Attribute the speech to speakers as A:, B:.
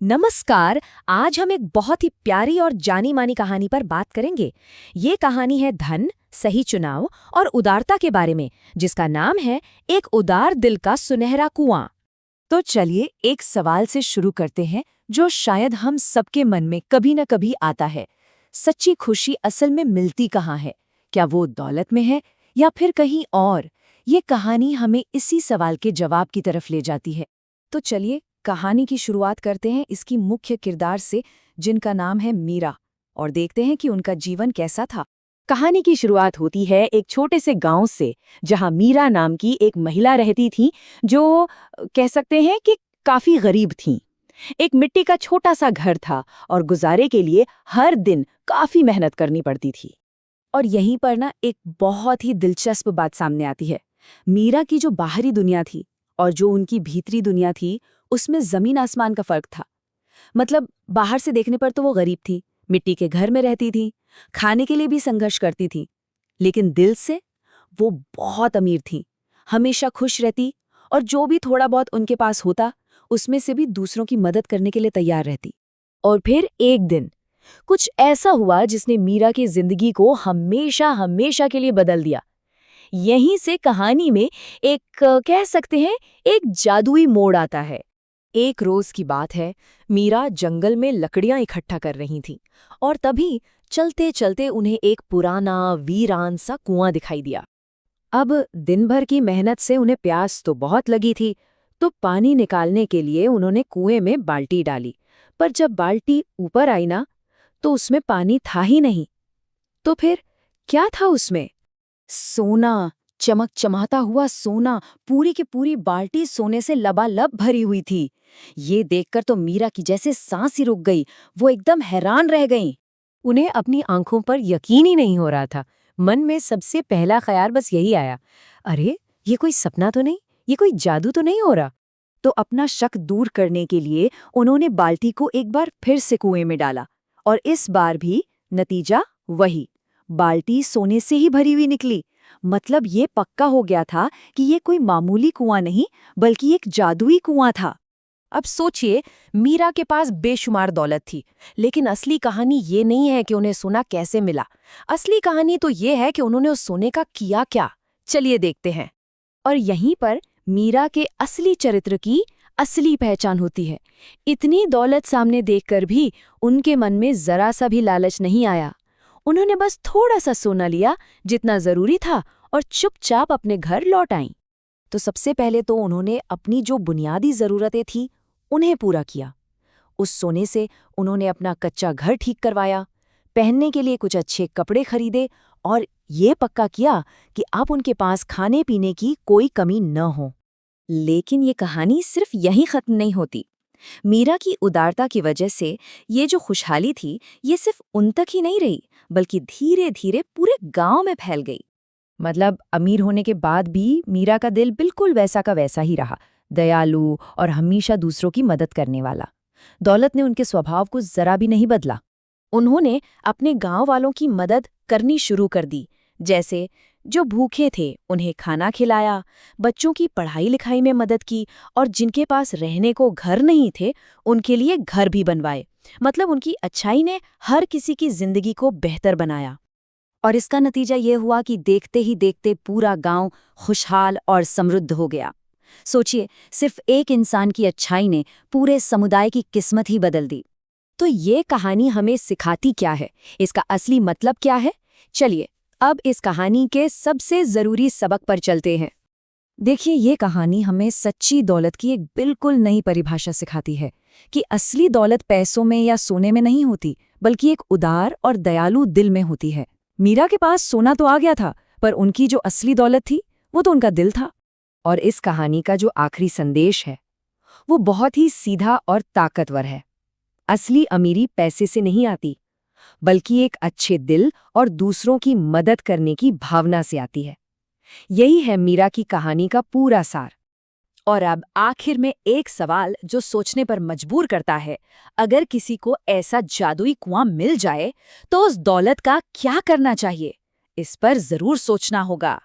A: नमस्कार। आज हम एक बहुत ही प्यारी और जानी मानी कहानी पर बात करेंगे। ये कहानी है धन, सही चुनाव और उदारता के बारे में, जिसका नाम है एक उदार दिल का सुनहरा कुआं।
B: तो चलिए एक सवाल से शुरू करते हैं जो शायद हम सबके मन में कभी न कभी आता है। सच्ची खुशी असल में मिलती कहाँ है? क्या वो दौलत में है या फिर कहीं और? ये कहानी हमें इसी सवाल के जवाब की तरफ ले जाती है। तो चलिए कहानी की शुरुआत करते हैं इसकी मुख्य किरदार से, जिनका नाम है मीरा, और देखते हैं कि उनका जीवन कैसा था। कहानी की शुरुआत होती है एक छोटे से गांव से, जहां मीरा नाम की एक महिला रहती थी जो कह सकते हैं कि काफी गरीब थी। एक मिट्टी का छोटा सा घर था और गुजारे के लिए हर दिन काफी मेहनत करनी पड़ती थी। और यहीं पर ना एक बहुत ही दिलचस्प बात सामने आती है। मीरा की जो बाहरी दुनिया थी और जो उनकी भीतरी दुनिया थी, उसमें जमीन आसमान का फर्क था। मतलब बाहर से देखने पर तो वो गरीब थी, मिट्टी के घर में रहती थी, खाने के लिए भी संघर्ष करती थी, लेकिन दिल से वो बहुत अमीर थी, हमेशा खुश रहती और जो भी थोड़ा बहुत उनके पास होता उसमें से भी दूसरों की मदद करने के लिए तैयार रहती। और फिर एक दिन कुछ ऐसा हुआ जिसने मीरा की जिंदगी को हमेशा हमेशा के लिए बदल दिया। यहीं से कहानी में एक कह सकते हैं एक जादुई मोड़ आता है। एक रोज की बात है, मीरा जंगल में लकड़ियां इकट्ठा कर रही थी और तभी चलते चलते उन्हें एक पुराना वीरान सा कुआं दिखाई दिया। अब दिन भर की मेहनत से उन्हें प्यास तो बहुत लगी थी, तो पानी निकालने के लिए उन्होंने कुएं में बाल्टी डाली। पर जब बाल्टी ऊपर आई ना, तो उसमें पानी था ही नहीं। तो फिर क्या था उसमें? सोना, चमक चमाता हुआ सोना। पूरी की पूरी बाल्टी सोने से लबालब भरी हुई थी। ये देखकर तो मीरा की जैसे सांस ही रुक गई। वो एकदम हैरान रह गईं। उन्हें अपनी आंखों पर यकीन ही नहीं हो रहा था। मन में सबसे पहला ख्याल बस यही आया, अरे ये कोई सपना तो नहीं, ये कोई जादू तो नहीं हो रहा। तो अपना शक दूर करने के लिए उन्होंने बाल्टी को एक बार फिर से कुएं में डाला, और इस बार भी नतीजा वही, बाल्टी सोने से ही भरी हुई निकली। मतलब ये पक्का हो गया था कि ये कोई मामूली कुआं नहीं, बल्कि एक जादुई कुआं था। अब सोचिए, मीरा के पास बेशुमार दौलत थी, लेकिन असली कहानी ये नहीं है कि उन्हें सोना कैसे मिला। असली कहानी तो ये है कि उन्होंने उस सोने का किया क्या। चलिए देखते हैं। और यहीं पर मीरा के असली चरित्र की असली पहचान होती है। इतनी दौलत सामने देखकर भी उनके मन में जरा सा भी लालच नहीं आया। उन्होंने बस थोड़ा सा सोना लिया, जितना जरूरी था, और चुपचाप अपने घर लौट आईं। तो सबसे पहले तो उन्होंने अपनी जो बुनियादी जरूरतें थी उन्हें पूरा किया। उस सोने से उन्होंने अपना कच्चा घर ठीक करवाया, पहनने के लिए कुछ अच्छे कपड़े खरीदे और ये पक्का किया कि अब उनके पास खाने पीने की कोई कमी न हो। लेकिन ये कहानी सिर्फ यहीं खत्म नहीं होती। मीरा की उदारता की वजह से ये जो खुशहाली थी, ये सिर्फ उन तक ही नहीं रही, बल्कि धीरे धीरे पूरे गांव में फैल गई। मतलब अमीर होने के बाद भी मीरा का दिल बिल्कुल वैसा का वैसा ही रहा, दयालु और हमेशा दूसरों की मदद करने वाला। दौलत ने उनके स्वभाव को जरा भी नहीं बदला। उन्होंने अपने गांव वालों की मदद करनी शुरू कर दी, जैसे जो भूखे थे उन्हें खाना खिलाया, बच्चों की पढ़ाई लिखाई में मदद की, और जिनके पास रहने को घर नहीं थे उनके लिए घर भी बनवाए। मतलब उनकी अच्छाई ने हर किसी की जिंदगी को बेहतर बनाया। और इसका नतीजा ये हुआ कि देखते ही देखते पूरा गांव खुशहाल और समृद्ध हो गया। सोचिए, सिर्फ एक इंसान की अच्छाई ने पूरे समुदाय की किस्मत ही बदल दी। तो ये कहानी हमें सिखाती क्या है? इसका असली मतलब क्या है? चलिए अब इस कहानी के सबसे जरूरी सबक पर चलते हैं। देखिए, ये कहानी हमें सच्ची दौलत की एक बिल्कुल नई परिभाषा सिखाती है कि असली दौलत पैसों में या सोने में नहीं होती, बल्कि एक उदार और दयालु दिल में होती है। मीरा के पास सोना तो आ गया था, पर उनकी जो असली दौलत थी वो तो उनका दिल था। और इस कहानी का जो आखिरी संदेश है वो बहुत ही सीधा और ताकतवर है। असली अमीरी पैसे से नहीं आती, बल्कि एक अच्छे दिल और दूसरों की मदद करने की भावना से आती है। यही है मीरा की कहानी का पूरा सार। और अब आखिर में एक सवाल जो सोचने पर मजबूर करता है, अगर किसी को ऐसा जादुई कुआं मिल जाए तो उस दौलत का क्या करना चाहिए? इस पर जरूर सोचना होगा।